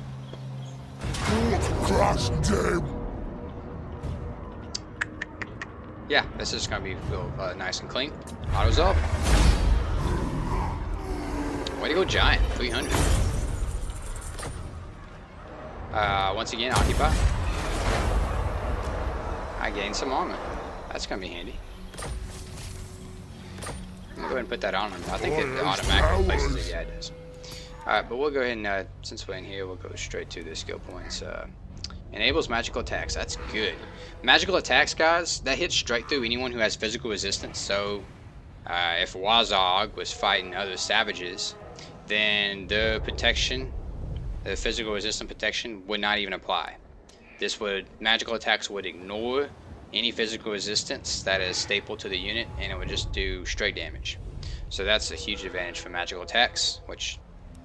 Yeah, this is gonna be real nice and clean. Autos up. Way to go, giant. 300. Once again, occupy. I gained some armor. That's gonna be handy. I'm gonna go ahead and put that on him. I think it automatically replaces it. Yeah, it does. Alright, but we'll go ahead and, since we're in here, we'll go straight to the skill points. Enables magical attacks. That's good. Magical attacks, guys, that hits straight through anyone who has physical resistance. So, if Wazog was fighting other savages, then the protection, the physical resistance protection, would not even apply. Magical attacks would ignore any physical resistance that is staple to the unit, and it would just do straight damage. So that's a huge advantage for magical attacks, which,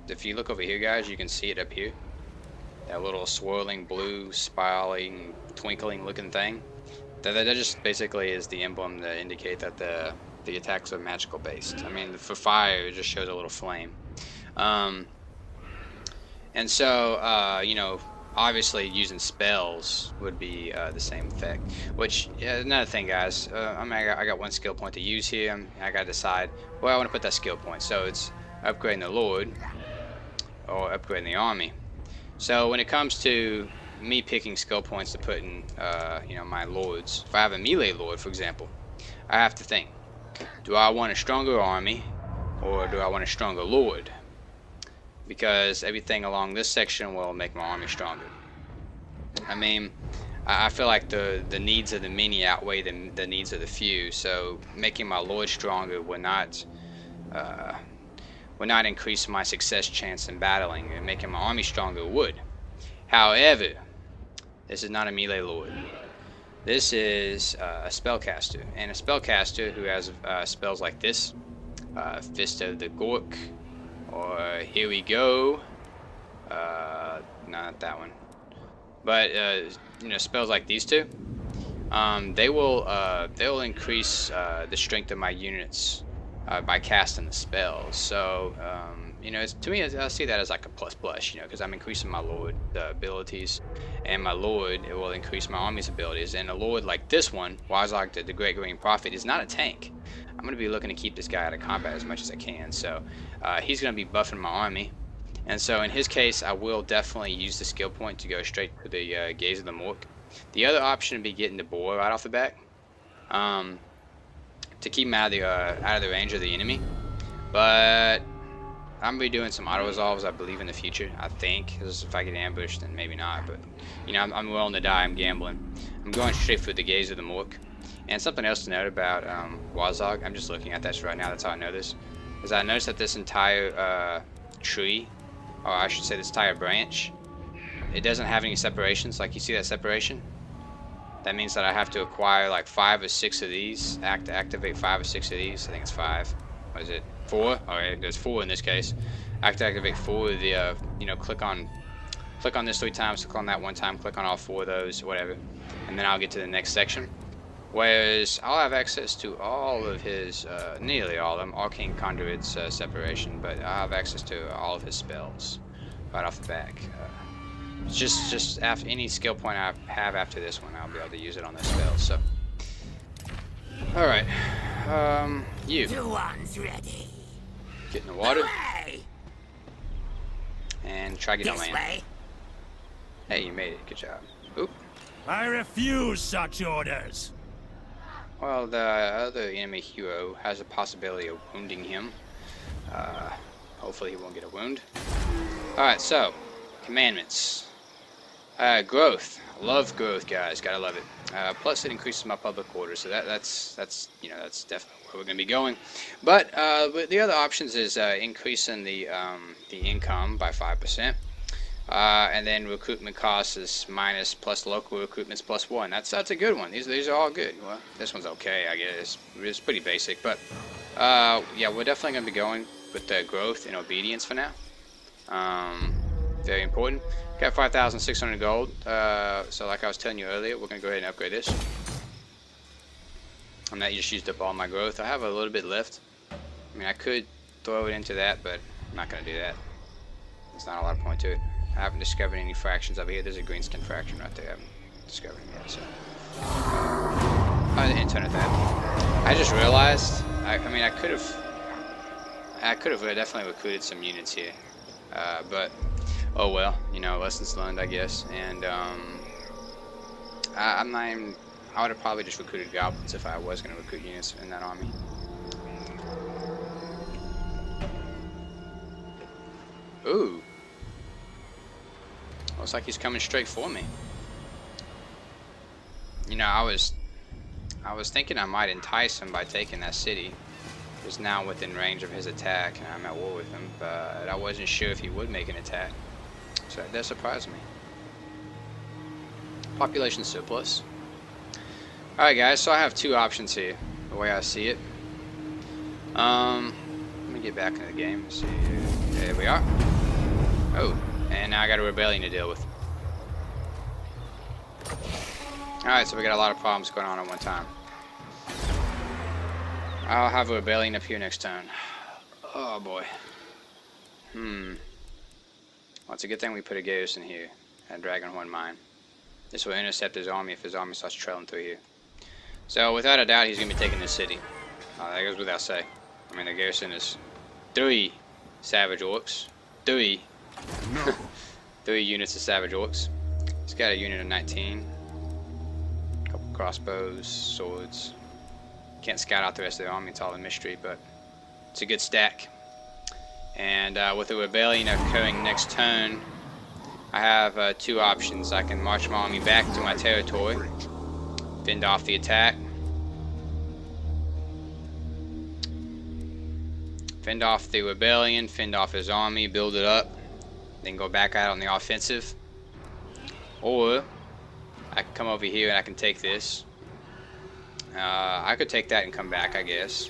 if you look over here, guys, you can see it up here. That little swirling blue, spiraling, twinkling looking thing. That just basically is the emblem to indicate that the attacks are magical based. I mean, for fire, it just shows a little flame. And so, you know, obviously using spells would be the same effect. Which, another thing, guys, I mean, I got one skill point to use here, and I got to decide where I want to put that skill point. So it's upgrading the Lord or upgrading the army. So when it comes to me picking skill points to put in, you know, my lords, if I have a melee lord, for example, I have to think: do I want a stronger army, or do I want a stronger lord? Because everything along this section will make my army stronger. I mean, I feel like the needs of the many outweigh the needs of the few. So making my lord stronger would not increase my success chance in battling, and making my army stronger would. However, this is not a melee lord. This is a spellcaster, and a spellcaster who has spells like this, Fist of the Gork, or Here We Go. Not that one, but you know, spells like these two. They will increase the strength of my units by casting the spells. So you know, to me, I see that as like a plus, you know, because I'm increasing my lord abilities, and my lord, it will increase my army's abilities. And a lord like this one, Wazog the Great Green Prophet, is not a tank. I'm going to be looking to keep this guy out of combat as much as I can. So he's going to be buffing my army, and so in his case, I will definitely use the skill point to go straight to the Gaze of the Mork. The other option would be getting the boar right off the bat, to keep him out of the range of the enemy. But I'm gonna be doing some auto resolves, I believe, in the future. I think, because if I get ambushed, then maybe not. But you know, I'm willing to die. I'm gambling. I'm going straight for the Gaze of the Mork. And something else to note about Wazog, I'm just looking at this right now. That's how I know this. Is I noticed that this entire tree, or I should say this entire branch, it doesn't have any separations. Like, you see that separation? That means that I have to acquire like 5 or 6 of these. Activate 5 or 6 of these. I think it's 5. What is it? 4? Alright, there's 4 in this case. I have to activate 4 of the, you know, click on this 3 times, click on that 1 time, click on all 4 of those, whatever. And then I'll get to the next section. Whereas I'll have access to all of his, nearly all of them, Arcane Conduit's separation, but I'll have access to all of his spells right off the back. Just after any skill point I have after this one, I'll be able to use it on those spells. So, all right, you The one's ready. get in the water Away. and try to get on This land. way. Hey, you made it. Good job. Oop. I refuse such orders. Well, the other enemy hero has a possibility of wounding him. Hopefully he won't get a wound. Alright, so, commandments. Growth. Love growth, guys. Gotta love it. Plus, it increases my public order, so that's definitely where we're gonna be going. But the other options is increasing the income by 5%, and then recruitment costs is minus, plus local recruitment's +1. That's a good one. These are all good. Well, this one's okay, I guess. It's pretty basic, but yeah, we're definitely gonna be going with the growth and obedience for now. Very important. Got 5,600 gold. So like I was telling you earlier, we're gonna go ahead and upgrade this. I'm not just used up all my growth. I have a little bit left. I mean, I could throw it into that, but I'm not gonna do that. There's not a lot of point to it. I haven't discovered any fractions over here. There's a greenskin fraction right there. I haven't discovered it yet. So I didn't turn it that. I just realized. I mean, I could have definitely recruited some units here, but. Oh well, you know, lessons learned, I guess. And I'm not even. I would have probably just recruited goblins if I was going to recruit units in that army. Ooh, looks like he's coming straight for me. You know, I was thinking I might entice him by taking that city. He's now within range of his attack, and I'm at war with him. But I wasn't sure if he would make an attack. So that surprised me. Population surplus. Alright guys, so I have two options here, the way I see it. Let me get back into the game. Let's see. There we are. Oh, and now I got a rebellion to deal with. Alright, so we got a lot of problems going on at one time. I'll have a rebellion up here next turn. Oh boy. Well, it's a good thing we put a garrison here at Dragonhorn Mine. This will intercept his army if his army starts trailing through here. So, without a doubt, he's going to be taking this city. That goes without saying. I mean, the garrison is 3 savage orcs. 3 units of savage orcs. He's got a unit of 19. A couple crossbows, swords. Can't scout out the rest of the army, it's all a mystery, but it's a good stack. And with a rebellion occurring next turn, I have 2 options. I can march my army back to my territory, fend off the attack, fend off the rebellion, fend off his army, build it up, then go back out on the offensive. Or I can come over here and I can take this. I could take that and come back, I guess.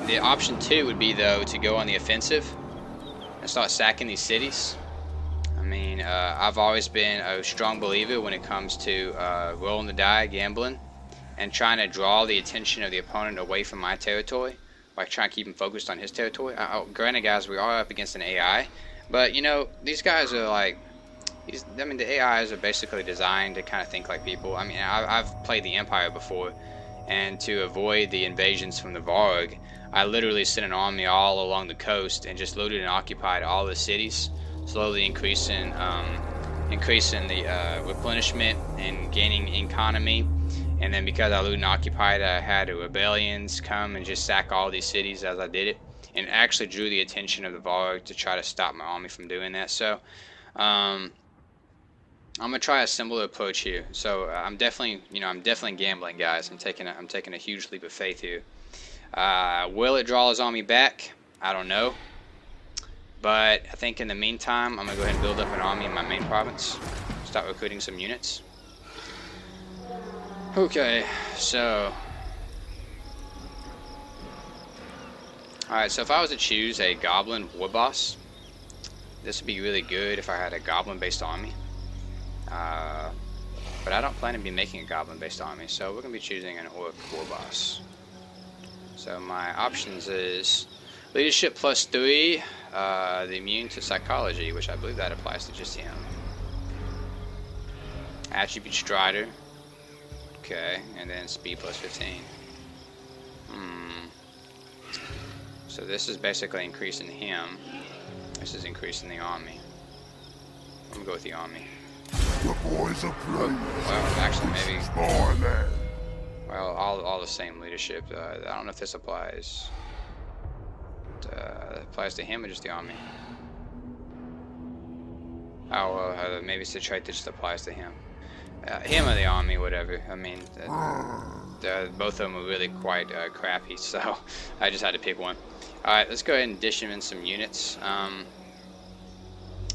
The option 2 would be, though, to go on the offensive and start sacking these cities. I mean, I've always been a strong believer when it comes to rolling the die, gambling, and trying to draw the attention of the opponent away from my territory by trying to keep him focused on his territory. Granted, guys, we are up against an AI, but, you know, these guys are like... I mean, the AIs are basically designed to kind of think like people. I mean, I've played the Empire before, and to avoid the invasions from the Varg, I literally sent an army all along the coast and just looted and occupied all the cities, slowly increasing the replenishment and gaining economy. And then because I looted and occupied, I had rebellions come and just sack all these cities as I did it, and actually drew the attention of the Varg to try to stop my army from doing that. So I'm gonna try a similar approach here. So I'm definitely gambling, guys. I'm taking a huge leap of faith here. Will it draw his army back? I don't know. But I think in the meantime, I'm gonna go ahead and build up an army in my main province. Start recruiting some units. Okay, so alright, so if I was to choose a goblin war boss, this would be really good if I had a goblin-based army. But I don't plan to be making a goblin-based army, so we're going to be choosing an orc war boss. So my options is leadership +3, the immune to psychology, which I believe that applies to just him. Attribute Strider. Okay, and then speed +15. So this is basically increasing him. This is increasing the army. I'm gonna go with the army. The boys are playing. Well, actually, maybe. Spoiler. Well, all the same leadership. I don't know if this applies. It applies to him or just the army. Oh, well, maybe it's the trait that just applies to him. Him or the army, whatever. I mean, both of them were really quite crappy, so I just had to pick one. Alright, let's go ahead and dish him in some units.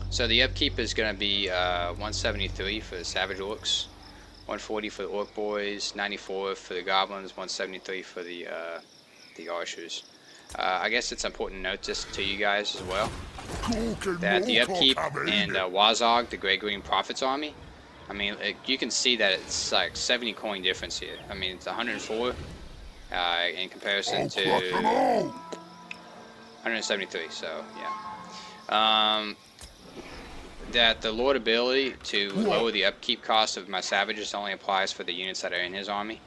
So the upkeep is going to be 173 for the Savage Orcs, 140 for the Orc Boys, 94 for the Goblins, 173 for the Archers. I guess it's important to note this to you guys as well, that the upkeep in Wazog, the Grey-Green Prophets army, I mean, you can see that it's like 70 coin difference here. I mean, it's 104 in comparison to 173, so yeah. That the Lord ability to lower the upkeep cost of my Savages only applies for the units that are in his army.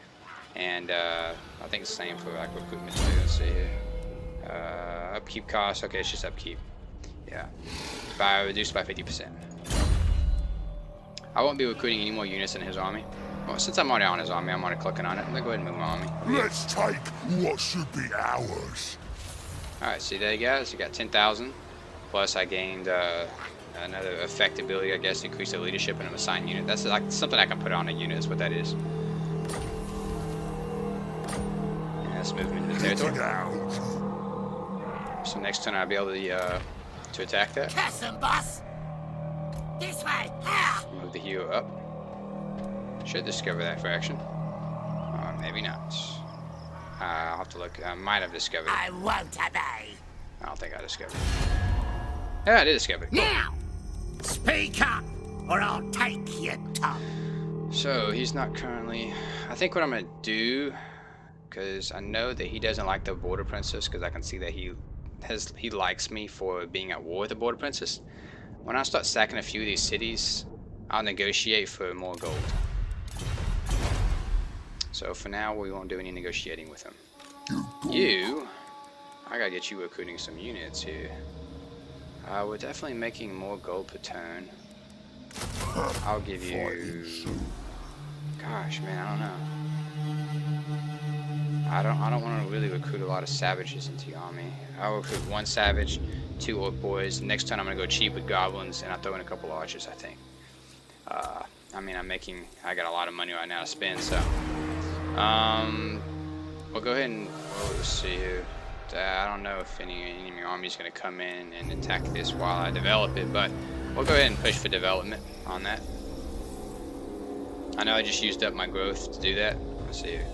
And I think it's the same for like recruitment too. Let's see here. Upkeep cost, okay, it's just upkeep. Yeah. Reduced by 50%. I won't be recruiting any more units in his army. Well, since I'm already on his army, I'm already clicking on it. I'm gonna go ahead and move my army. Let's take what should be ours. Alright, see there guys, you got 10,000. Plus I gained another effect ability, I guess, increase the leadership in an assigned unit. That's like something I can put on a unit, is what that is. And let's move into the territory. So next turn I'll be able to attack that. Curse 'em, boss! This way! Ah! Move the hero up. Should discover that fraction. Or maybe not. I'll have to look. I might have discovered it. I won't obey. I don't think I discovered it. Yeah, I did discover it. Cool. Now! Speak up, or I'll take your tongue. So, he's not currently... I think what I'm going to do, because I know that he doesn't like the Border Princess, because I can see that he likes me for being at war with the Border Princess. When I start sacking a few of these cities, I'll negotiate for more gold. So for now, we won't do any negotiating with him. You, I gotta get you recruiting some units here. We're definitely making more gold per turn. I'll give you... Gosh, man, I don't know. I don't want to really recruit a lot of Savages into the army. I'll recruit one Savage, 2 Orc Boys. Next turn I'm gonna go cheap with Goblins, and I'll throw in a couple Archers, I think. I mean, I got a lot of money right now to spend, so... we'll go ahead and... let's see here. I don't know if any enemy army is going to come in and attack this while I develop it, but we'll go ahead and push for development on that. I know I just used up my growth to do that. Let's see here.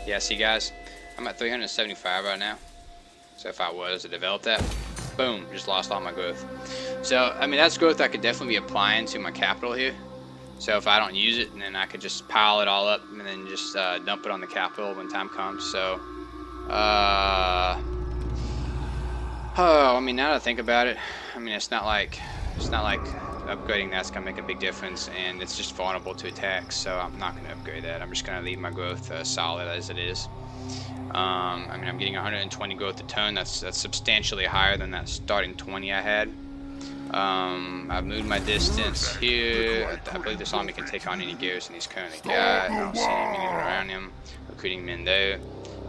Yeah, see guys, I'm at 375 right now. So if I was to develop that, boom, just lost all my growth. So, I mean, that's growth I could definitely be applying to my capital here. So if I don't use it, then I could just pile it all up and then just dump it on the capital when time comes. So, I mean, now that I think about it, I mean, it's not like upgrading that's gonna make a big difference, and it's just vulnerable to attacks. So I'm not gonna upgrade that. I'm just gonna leave my growth solid as it is. I mean, I'm getting 120 growth a turn. That's substantially higher than that starting 20 I had. I've moved my distance here. I believe this army can take on any garrison he's currently got. I don't see any men around him. Recruiting men there.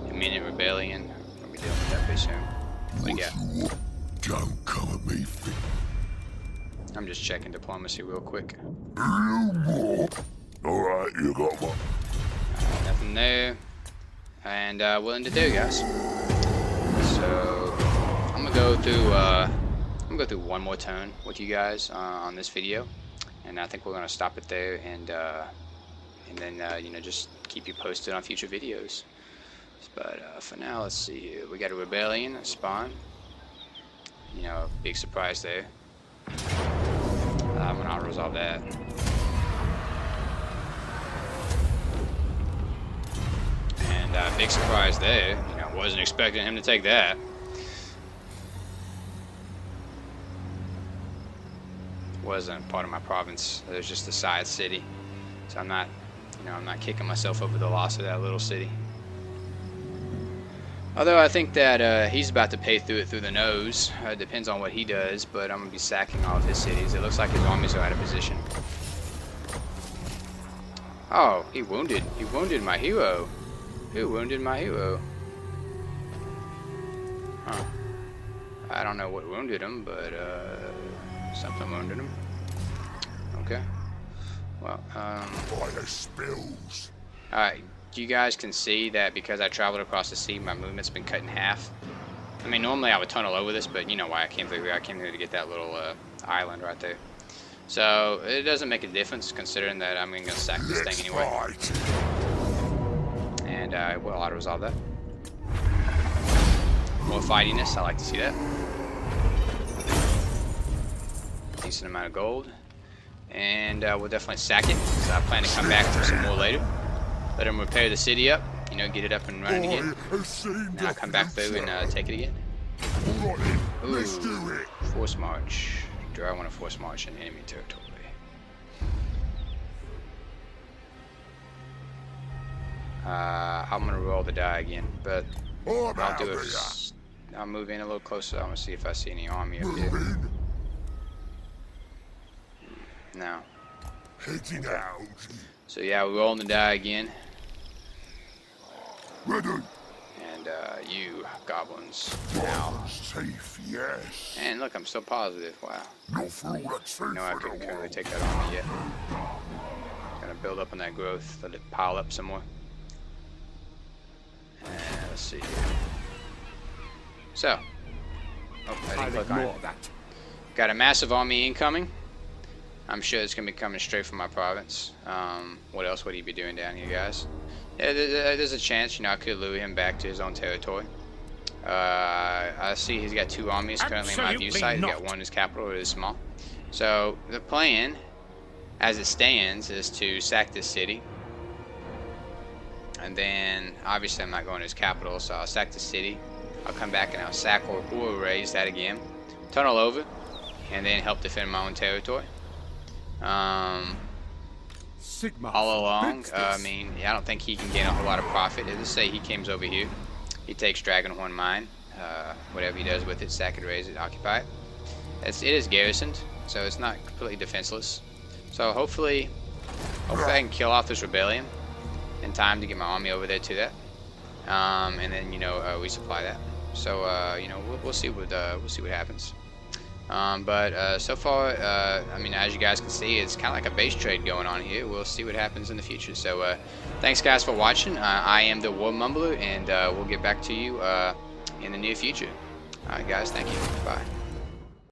Imminent rebellion. We'll be dealing with that pretty soon. What do you got? Don't come at me. I'm just checking diplomacy real quick. Alright, you got one. Nothing there. And willing to do, guys. So I'm gonna go through one more turn with you guys on this video, and I think we're gonna stop it there, and then you know, just keep you posted on future videos. But for now, let's see here. We got a rebellion spawn. You know, big surprise there. I'm gonna resolve that. And big surprise there. You know, wasn't expecting him to take that. Wasn't part of my province. It was just a side city. So I'm not kicking myself over the loss of that little city. Although I think that he's about to pay through the nose. It depends on what he does, but I'm gonna be sacking all of his cities. It looks like his armies are out of position. Oh, he wounded my hero. Who wounded my hero? Huh. I don't know what wounded him, but something wounded him. Okay. Well, By the spills. alright. You guys can see that because I traveled across the sea, my movement's been cut in half. I mean, normally I would tunnel over this, but you know why I came through here. I came here to get that little island right there. So it doesn't make a difference considering that I'm going to sack this thing anyway. Fight. And we'll auto-resolve that. More fightiness, I like to see that. Decent amount of gold. And we'll definitely sack it. So I plan to come back for some more later. Let them repair the city up, you know, get it up and running again. Now I'll come back through and take it again. Alright then, let's Ooh, do it. force march. Do I want to force march in enemy territory? I'm gonna roll the die again, but I'm I'll do out it. I'll move in a little closer. I'm gonna see if I see any army up here. here. Moving. No. Heading out. So yeah, we're rolling the die again. Ready. And you goblins now. Safe, yes. And look, I'm still positive. Wow. Not for all that's safe No, I for couldn't the currently world. take that army yet. Gonna build up on that growth, let it pile up some more. And let's see here. So, oh, I didn't click on it. Got a massive army incoming. I'm sure it's gonna be coming straight from my province. What else would he be doing down here, guys? Yeah, there's a chance, you know, I could lure him back to his own territory. I see he's got 2 armies currently in my view site. He's got one in his capital, it is small. So the plan, as it stands, is to sack this city. And then, obviously I'm not going to his capital, so I'll sack the city. I'll come back and I'll sack or raise that again. Tunnel over, and then help defend my own territory. All along, I mean, I don't think he can gain a whole lot of profit. Let's say he comes over here, he takes Dragonhorn Mine, whatever he does with it, sack it, raise it, occupy it. It is garrisoned, so it's not completely defenseless. So hopefully I can kill off this rebellion in time to get my army over there to that, and then you know resupply that. So you know we'll see what happens. But so far, I mean, as you guys can see, it's kind of like a base trade going on here. We'll see what happens in the future. So thanks guys for watching. I am the War Mumbler, and we'll get back to you in the near future. Alright guys, thank you. Bye.